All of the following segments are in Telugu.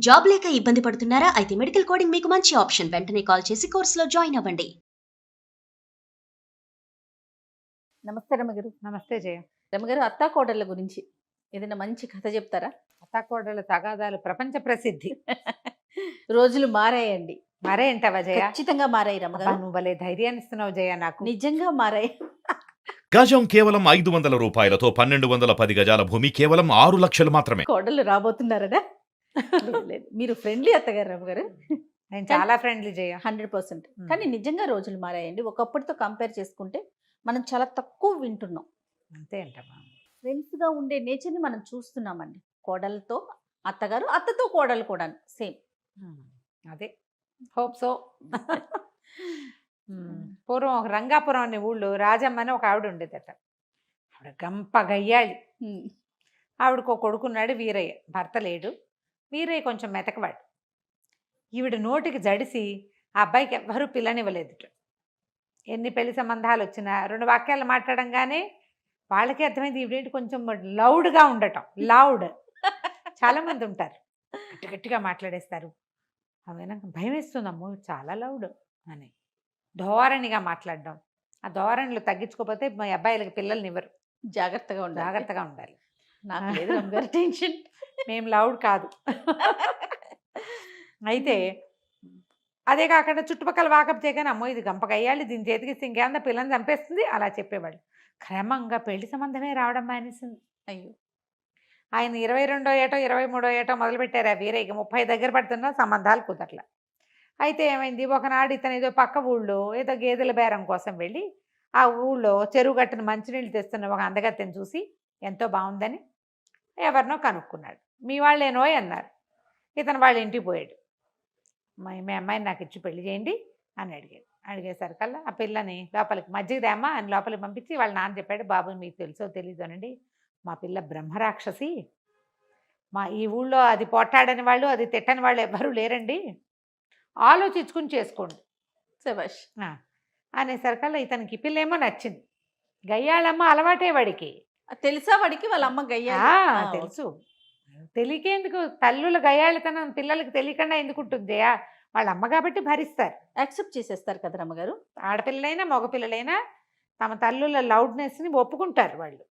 జాబ్ లేక ఇబ్బంది పడుతున్నారా? అయితే మెడికల్ కోడింగ్ మీకు మంచి ఆప్షన్. వెంటనే కాల్ చేసి కోర్సులో జాయిన్ అవ్వండి. నమస్తే రమగారు. నమస్తే జయ. రమగారు, అత్తా కోడళ్ళ గురించి ఏదైనా మంచి కథ చెప్తారా? అత్తాకోడళ్ళ తగాదాలు ప్రపంచ ప్రసిద్ధి. రోజులు మారాయండి. మరేంటవా జయ? ఖచ్చితంగా మారాయి అబ్బా, రమగారు. నువ్వు భలే ధైర్యాన్ని ఇస్తున్నావు జయ నాకు. నిజంగా మారాయి. గజం కేవలం 500 రూపాయలతో 1210 గజాల భూమి కేవలం 6 లక్షలు మాత్రమే. కోడళ్ళు రాబోతున్నారడా? లేదు, లేదు. మీరు ఫ్రెండ్లీ అత్తగారు రమగారు. నేను చాలా ఫ్రెండ్లీ జయ. 100%. కానీ నిజంగా రోజులు మారాయండి. ఒకప్పటితో కంపేర్ చేసుకుంటే మనం చాలా తక్కువ వింటున్నాం. అంతే అంటమ్మా. ఫ్రెండ్స్గా ఉండే నేచర్ని మనం చూస్తున్నామండి. కోడలతో అత్తగారు, అత్తతో కోడలు కూడా సేమ్. అదే హోప్ సో. పూర్వం ఒక రంగాపురం అనే ఊళ్ళో రాజమ్మ అని ఒక ఆవిడ ఉండేదట. ఆవిడ గంప గయ్యాళి. ఆవిడకు ఒక కొడుకున్నాడు వీరయ్య. భర్త లేడు. వీరయ్య కొంచెం మెతకవాడు. ఈవిడ నోటికి జడిసి ఆ అబ్బాయికి ఎవ్వరూ పిల్లనివ్వలేదుట. ఎన్ని పెళ్లి సంబంధాలు వచ్చినా 2 వాక్యాలు మాట్లాడంగానే వాళ్ళకి అర్థమైంది ఈవిడేంటి కొంచెం లౌడ్గా ఉండటం. లౌడ్ చాలామంది ఉంటారు, గట్టి గట్టిగా మాట్లాడేస్తారు. అవి నాకు భయం వేస్తుందమ్మో చాలా లౌడ్ అని. ధోరణిగా మాట్లాడడం. ఆ ధోరణిలో తగ్గించుకోకపోతే మా అబ్బాయిలకి పిల్లల్ని ఇవ్వరు. జాగ్రత్తగా ఉండాలి. జాగ్రత్తగా ఉండాలి. నాకు లేదు రమగారు టెన్షన్. మేము లౌడ్ కాదు. అయితే అదే కాకుండా చుట్టుపక్కల వాకప్ చేయగానే అమ్మో ఇది గంపకయ్యాలి, దీని చేతికి ఇంకేమన్నా పిల్లని చంపేస్తుంది అలా చెప్పేవాళ్ళు. క్రమంగా పెళ్లి సంబంధమే రావడం మానేసింది. అయ్యో, ఆయన 22వ ఏటో 23వ ఏటో మొదలుపెట్టారు. ఆ వీరయ్యకి 30 దగ్గర పడుతున్నా సంబంధాలు కుదరల. అయితే ఏమైంది, ఒకనాడు ఇతను ఏదో పక్క ఊళ్ళో ఏదో గేదెల బేరం కోసం వెళ్ళి ఆ ఊళ్ళో చెరువు గట్టున మంచినీళ్ళు తెస్తున్న ఒక అందగత్తెని చూసి ఎంతో బాగుందని ఎవరినో కనుక్కున్నాడు. మీ వాళ్ళేనోయ్ అన్నారు. ఇతను వాళ్ళ ఇంటికి పోయాడు. మీ అమ్మాయిని నాకు ఇచ్చి పెళ్లి చేయండి అని అడిగాడు. అడిగేసరికల్లా ఆ పిల్లని లోపలికి మజ్జిగ దేమ్మా అని లోపలికి పంపించి వాళ్ళ నాన్న చెప్పాడు, బాబు మీకు తెలుసో తెలీదు అనండి, మా పిల్ల బ్రహ్మరాక్షసి. మా ఈ ఊళ్ళో అది పోట్టాడని వాళ్ళు అది తిట్టని వాళ్ళు ఎవ్వరూ లేరండి, ఆలోచించుకుని చేసుకోండి శభాష్ అనేసరికల్లా ఇతనికి పిల్లేమో నచ్చింది. గయ్యాళమ్మ అలవాటే వాడికి. తెలుసా వాడికి వాళ్ళ అమ్మ గయ్యా? తెలుసు. తెలియకేందుకు తల్లుల గయ్యాళితనం పిల్లలకి తెలియకుండా ఎందుకు ఉంటుంది? వాళ్ళ అమ్మ కాబట్టి భరిస్తారు, యాక్సెప్ట్ చేసేస్తారు కదా రమ్మగారు. ఆడపిల్లలైనా మగపిల్లలైనా తమ తల్లుల లౌడ్నెస్ని ఒప్పుకుంటారు వాళ్ళు.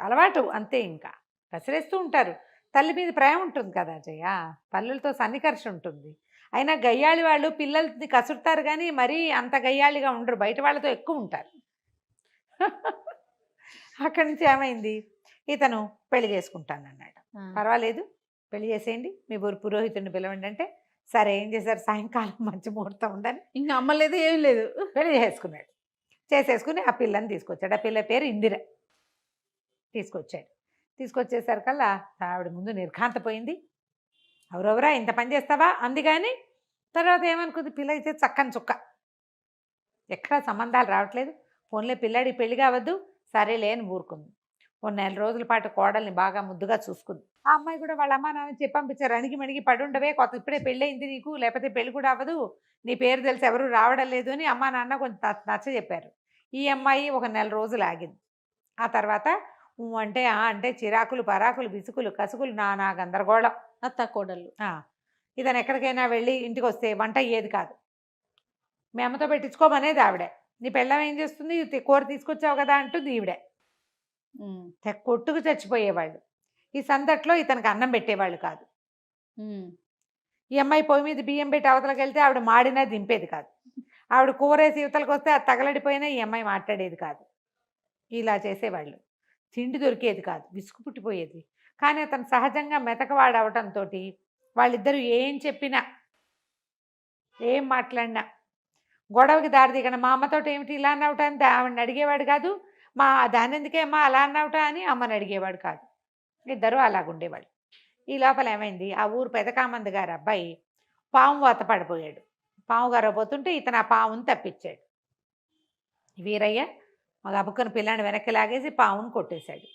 అలవాటు అంతే. ఇంకా కసిరేస్తూ ఉంటారు. తల్లి మీద ప్రేమ ఉంటుంది కదా జయ, తల్లులతో సన్నికర్ష ఉంటుంది. అయినా గయ్యాళి వాళ్ళు పిల్లల్ని కసురుతారు కానీ మరీ అంత గయ్యాళిగా ఉండరు, బయట వాళ్ళతో ఎక్కువ ఉంటారు. అక్కడి నుంచి ఏమైంది, ఇతను పెళ్లి చేసుకుంటానన్నాడు. పర్వాలేదు పెళ్లి చేసేయండి, మీ పురోహితుడిని పిలవండి అంటే సరే ఏం చేశారు, సాయంకాలం మంచి ముహూర్తం ఉందని ఇంకా అమ్మలేదు ఏం లేదు, పెళ్లి చేసుకున్నాడు. చేసేసుకుని ఆ పిల్లని తీసుకొచ్చాడు. ఆ పిల్ల పేరు ఇందిర. తీసుకొచ్చేసరికల్లా ఆవిడ ముందు నిర్ఘాంతపోయింది. ఎవరెవరా ఇంత పని చేస్తావా అంది. కానీ తర్వాత ఏమనుకుంది, పిల్ల అయితే చక్కని చుక్క, ఎక్కడా సంబంధాలు రావట్లేదు, ఫోన్లే పిల్లాడి పెళ్లి కావద్దు, సరేలే అని ఊరుకుంది. 1 నెల రోజుల పాటు కోడల్ని బాగా ముద్దుగా చూసుకుంది. ఆ అమ్మాయి కూడా వాళ్ళ అమ్మ నాన్న చెప్పి పంపించారు, అణిగి మణిగి పడుండవే, ఇప్పుడే పెళ్ళయింది నీకు, లేకపోతే పెళ్లి కూడా అవ్వదు, నీ పేరు తెలిసి ఎవరు రావడం లేదు అని అమ్మా నాన్న కొంచెం నచ్చ చెప్పారు. ఈ అమ్మాయి 1 నెల రోజులు ఆగింది. ఆ తర్వాత అంటే చిరాకులు పరాకులు బిసుకులు కసుకులు నానా గందరగోళం. అత్త కోడళ్ళు. ఇతను ఎక్కడికైనా వెళ్ళి ఇంటికి వస్తే వంట అయ్యేది కాదు, మీ అమ్మతో పెట్టించుకోమనేది ఆవిడే. నీ పెళ్ళం ఏం చేస్తుంది, కూర తీసుకొచ్చావు కదా అంటుంది ఈవిడే. కొట్టుకు చచ్చిపోయేవాళ్ళు. ఈ సందట్లో ఇతనికి అన్నం పెట్టేవాళ్ళు కాదు. ఈ అమ్మాయి పొయ్యి మీద బియ్యం పెట్టి అవతలకి వెళ్తే ఆవిడ మాడినా దింపేది కాదు, ఆవిడ కూరేసి యువతలకు వస్తే అది తగలడిపోయినా ఈ అమ్మాయి మాట్లాడేది కాదు. ఇలా చేసేవాళ్ళు. తిండి దొరికేది కాదు, విసుగు పుట్టిపోయేది. కానీ అతను సహజంగా మెతకవాడు అవటంతో వాళ్ళిద్దరూ ఏం చెప్పినా ఏం మాట్లాడినా గొడవకి దారి దిగన. మా అమ్మతో ఏమిటి ఇలా అన్నవట అని ఆవిడని అడిగేవాడు కాదు, దాని ఎందుకే అమ్మ అలా అన్నవట అని అమ్మని అడిగేవాడు కాదు. ఇద్దరు అలాగుండేవాళ్ళు. ఈ లోపల ఏమైంది, ఆ ఊరు పెదకామంది గారు అబ్బాయి పాము వాత పడిపోయాడు. పాము గారపోతుంటే ఇతను ఆ పాముని తప్పించాడు. వీరయ్య మగ అబ్బుకొని పిల్లాన్ని వెనక్కి లాగేసి పాముని కొట్టేశాడు.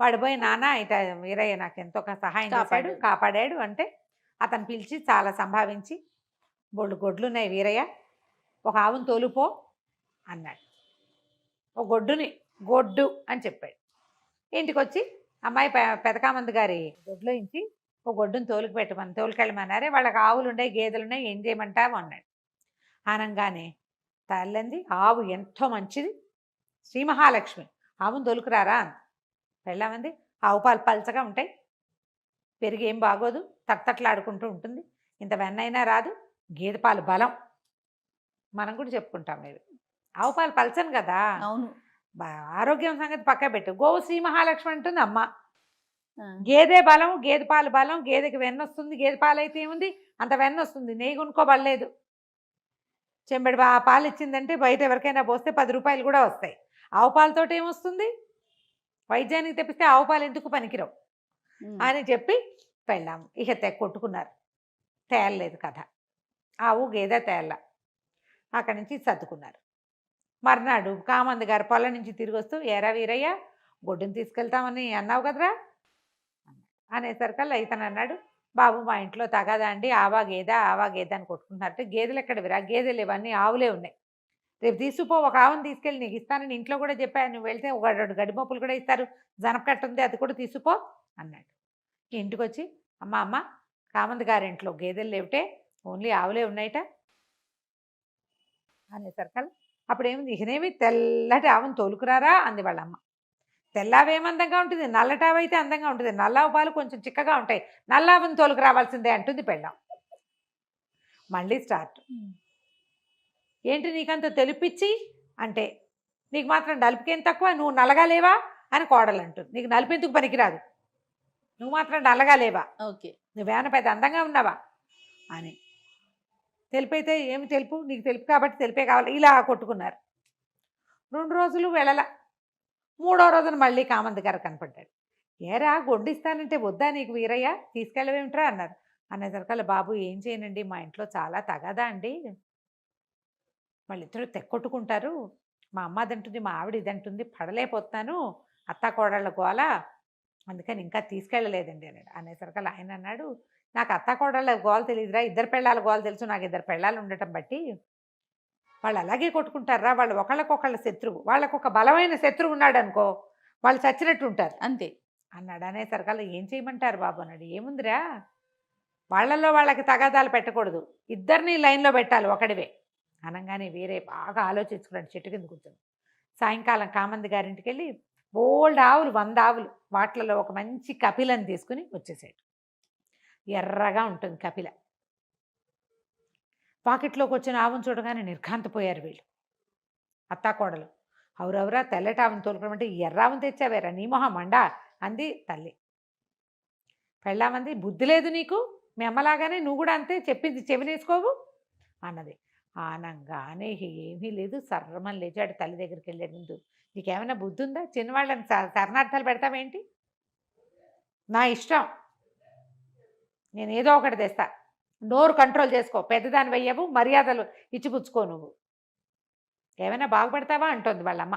వాడు పోయి నాన్న ఇట వీరయ్య నాకు ఎంతో సహాయం చేశాడు, కాపాడాడు అంటే అతను పిలిచి చాలా సంభావించి, బొళ్ళు గొడ్లున్నాయి వీరయ్య, ఒక ఆవును తోలుపో అన్నాడు. ఒక గొడ్డు అని చెప్పాడు. ఇంటికి వచ్చి అమ్మాయి పెదకామంది గారి గొడ్లో ఇంచి ఓ గొడ్డును తోలుకు పెట్టమని తోలుకెళ్ళమన్నారే, వాళ్ళకి ఆవులు ఉన్నాయి, గేదెలు ఉన్నాయి, ఏం చేయమంటావు అన్నాడు. అనగానే తల్లింది, ఆవు ఎంతో మంచిది, శ్రీ మహాలక్ష్మి, ఆవును తోలుకురారా అంది. పెళ్ళామంది, ఆవు పాలు పల్చగా ఉంటాయి, పెరిగి ఏం బాగోదు, తట్టట్లాడుకుంటూ ఉంటుంది, ఇంత వెన్నైనా రాదు, గేదె పాలు బలం. మనం కూడా చెప్పుకుంటాం ఇది. ఆవు పాలు పల్చను కదా, అవును. ఆరోగ్యం సంగతి పక్క పెట్టు. గోవు శ్రీ మహాలక్ష్మి అంటుంది అమ్మ. ఆ. గేదె బలం, గేదె పాలు బలం, గేదెకి వెన్న వస్తుంది, గేదె పాలు అయితే ఏముంది అంత వెన్న వస్తుంది, నెయ్యి కొనుక్కోబడలేదు. చెంబడి పాలు ఇచ్చిందంటే బయట ఎవరికైనా పోస్తే 10 రూపాయలు కూడా వస్తాయి. ఆవు పాలతోటి ఏమొస్తుంది? వైద్యానికి తెప్పిస్తే ఆవు పాలు ఎందుకు పనికిరావు అని చెప్పి పెళ్ళాము. ఇక కొట్టుకున్నారు, తేలలేదు కథ. ఆవు గేదె తేళ్ళ. అక్కడి నుంచి సర్దుకున్నారు. మర్నాడు కామంది గారు పొలం నుంచి తిరిగి వస్తూ, ఏరా వీరయ్య, గొడ్డును తీసుకెళ్తామని అన్నావు కదరా అనేసరికల్లా ఇతను అన్నాడు, బాబు మా ఇంట్లో తగదా అండి, ఆవా గేదె అని కొట్టుకుంటున్నారంటే, గేదెలు ఎక్కడవిరా, గేదెలు ఇవన్నీ ఆవులే ఉన్నాయి, రేపు తీసుకుపో, ఒక ఆవును తీసుకెళ్ళి నీకు ఇస్తానని ఇంట్లో కూడా చెప్పాను, నువ్వు వెళ్తే ఒక 2 గడిపప్పులు కూడా ఇస్తారు, జనపకట్ట ఉంది అది కూడా తీసుకుపో అన్నాడు. ఇంటికి వచ్చి, అమ్మ కామంది గారి ఇంట్లో గేదెలు లేవుటే, ఓన్లీ ఆవులే ఉన్నాయట అనేసరికల్లా అప్పుడు ఏముంది, ఇకనేమి తెల్లటి ఆవును తోలుకురారా అంది వాళ్ళమ్మ. తెల్లావేమందంగా ఉంటుంది, నల్లటావైతే అందంగా ఉంటుంది, నల్లావు పాలు కొంచెం చిక్కగా ఉంటాయి, నల్లావుని తోలుకు రావాల్సిందే అంటుంది పెళ్ళాం. మళ్ళీ స్టార్ట్. ఏంటి నీకంత తెలిపిచ్చి అంటే, నీకు మాత్రం నలుపుకేం తక్కువ, నువ్వు నల్లగా లేవా అని కోడలు అంటుంది. నీకు నలుపెందుకు పనికిరాదు, నువ్వు మాత్రం నల్లగా లేవా, ఓకే, నువ్వేమైనా పెద్ద అందంగా ఉన్నావా అని. తెలిపైతే ఏమి తెలుపు, నీకు తెలుపు కాబట్టి తెలిపే కావాలి, ఇలా కొట్టుకున్నారు. 2 రోజులు వెళ్ళల. 3వ రోజున మళ్ళీ కామంది గారు కనపడ్డాడు. ఏరా గొడ్డిస్తానంటే వద్దా నీకు వీరయ్య, తీసుకెళ్ళవేమిట్రా అన్నారు. అనేసరికల్లా, బాబు ఏం చేయనండి, మా ఇంట్లో చాలా తగదా అండి, వాళ్ళిద్దరూ తెక్కొట్టుకుంటారు, మా అమ్మ అదంటుంది, మా ఆవిడ ఇదంటుంది, పడలేకపోతున్నాను, అత్తా కోడళ్ళ గోల, అందుకని ఇంకా తీసుకెళ్ళలేదండి అన్నాడు. అనేసరికల్లా ఆయన అన్నాడు, నాకు అత్తా కోడళ్ళ గోల తెలియదురా, 2 పెళ్ళాల గోల తెలుసు, నాకు 2 పెళ్ళాలు ఉండటం బట్టి వాళ్ళు అలాగే కొట్టుకుంటారా, వాళ్ళు ఒకళ్ళకొకళ్ళ శత్రువు, వాళ్ళకు ఒక బలమైన శత్రువు ఉన్నాడు అనుకో, వాళ్ళు చచ్చినట్టు ఉంటారు అంతే అన్నాడు. అనేసరికల్లా ఏం చేయమంటారు బాబు అన్నాడు. ఏముందిరా, వాళ్ళల్లో వాళ్ళకి తగాదాలు పెట్టకూడదు, ఇద్దరిని లైన్లో పెట్టాలి ఒకడివే అనగానే వేరే బాగా ఆలోచించుకున్నాడు. చెట్టు కింద కూర్చొని సాయంకాలం కామంది గారింటికి వెళ్ళి బోల్డ్ ఆవులు, 100 ఆవులు, వాటిలలో ఒక మంచి కపిలని తీసుకుని వచ్చేసాడు. ఎర్రగా ఉంటుంది కపిల. పాకెట్లోకి వచ్చిన ఆవును చూడగానే నిర్ఘాంతపోయారు వీళ్ళు, అత్తాకోడలు. అవురవరా, తెల్లటి ఆవును తోలుకోమంటే ఎర్రావును తెచ్చావేరా, నీ మొహం మండా అంది తల్లి. పెళ్ళామంది, బుద్ధి లేదు నీకు, మీ అమ్మలాగానే నువ్వు కూడా అంతే, చెప్పింది చెవినేసుకోవు అన్నది. ఆనంగానే ఏమీ లేదు, సర్రమని లేచాడు, తల్లి దగ్గరికి వెళ్ళే ముందు. నీకేమైనా బుద్ధి ఉందా, చిన్నవాళ్ళని శరణార్థాలు పెడతావేంటి, నా ఇష్టం, నేను ఏదో ఒకటి తెస్తా, నోరు కంట్రోల్ చేసుకో, పెద్దదాని వెయ్యవు, మర్యాదలు ఇచ్చిపుచ్చుకో, నువ్వు ఏమైనా బాగుపడతావా అంటోంది వాళ్ళమ్మ.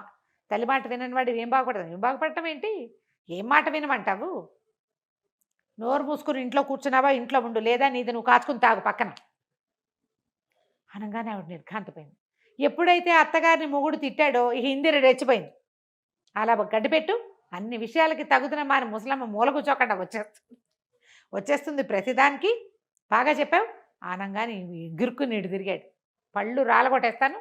తల్లి మాట వినని వాడు ఏం బాగుపడతావు, ఏం బాగుపడటం ఏంటి, ఏం మాట వినమంటావు, నోరు మూసుకుని ఇంట్లో కూర్చున్నావా, ఇంట్లో ఉండు, లేదా నీది నువ్వు కాచుకుని తాగు పక్కన అనగానే ఆవిడ నిర్ఘాంతపోయింది. ఎప్పుడైతే అత్తగారిని మొగుడు తిట్టాడో ఈ ఇందిర రెచ్చిపోయింది. అలా గడ్డిపెట్టు, అన్ని విషయాలకి తగుతున్న మారి ముసలమ్మ మూల కూర్చోకుండా వచ్చేస్తుంది ప్రతిదానికి, బాగా చెప్పావు ఆనంగానే ఎగురుకుని ఇటు తిరిగాడు. పళ్ళు రాలగొట్టేస్తాను,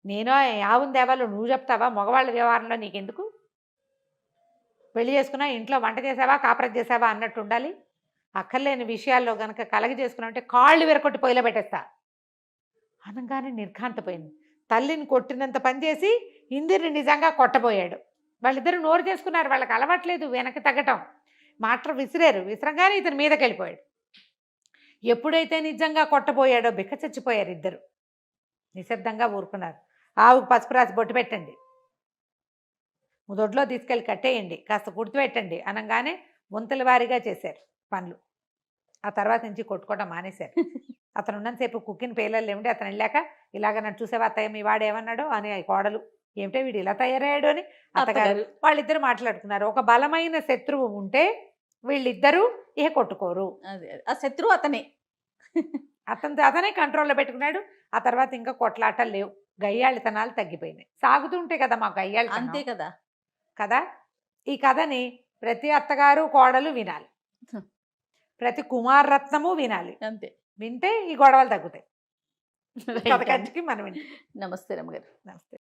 నేను ఆవును దేవాలో నువ్వు చెప్తావా, మగవాళ్ళ వ్యవహారంలో నీకెందుకు, పెళ్లి చేసుకున్నా, ఇంట్లో వంట చేసావా, కాపురం చేసావా అన్నట్టు ఉండాలి, అక్కర్లేని విషయాల్లో కనుక కలగ చేసుకున్నావంటే కాళ్ళు విరకొట్టి పొయ్యిలో పెట్టేస్తా అనగానే నిర్ఘాంతపోయింది. తల్లిని కొట్టినంత పనిచేసి ఇందిరిని నిజంగా కొట్టబోయాడు. వాళ్ళిద్దరూ నోరు చేసుకున్నారు, వాళ్ళకి అలవాట్లేదు వెనక్కి తగ్గటం, మాట విసిరారు, విసరంగానే ఇతని మీదకి వెళ్ళిపోయాడు. ఎప్పుడైతే నిజంగా కొట్టబోయాడో బిక్క చచ్చిపోయారు ఇద్దరు. నిశ్శబ్దంగా ఊరుకున్నారు. ఆవుకు పసుపు రాసి బొట్టు పెట్టండి, దొడ్లో తీసుకెళ్ళి కట్టేయండి, కాస్త గుర్తుపెట్టండి అనగానే వంతుల వారీగా చేశారు పనులు. ఆ తర్వాత నుంచి కొట్టుకోవడం మానేశారు. అతను ఉన్నంతసేపు కుక్కిన పేలలు ఏమిటి, అతను వెళ్ళాక ఇలాగ నన్ను చూసేవా అత్తయ్య, మీ వాడు ఏమన్నాడో అని కోడలు, ఏమిటో వీడు ఇలా తయారయ్యాడు అని అత్తగారు. వాళ్ళిద్దరు మాట్లాడుకున్నారు. ఒక బలమైన శత్రువు ఉంటే వీళ్ళిద్దరూ ఇక కొట్టుకోరు, ఆ శత్రువు అతనే, అతనే కంట్రోల్లో పెట్టుకున్నాడు. ఆ తర్వాత ఇంకా కొట్లాటలు లేవు, గయ్యాళితనాలు తగ్గిపోయినాయి. సాగుతూ ఉంటే కదా మాకు గయ్యాళి, అంతే కదా కదా. ఈ కథని ప్రతి అత్తగారు కోడలు వినాలి. ప్రతి కుమార్ రత్నము వినాలి. అంతే. వింటే ఈ గొడవలు తగ్గుతాయి. Right కథ అండి. కంచికి మనం వింటాం. నమస్తే రమ్మగారు. నమస్తే.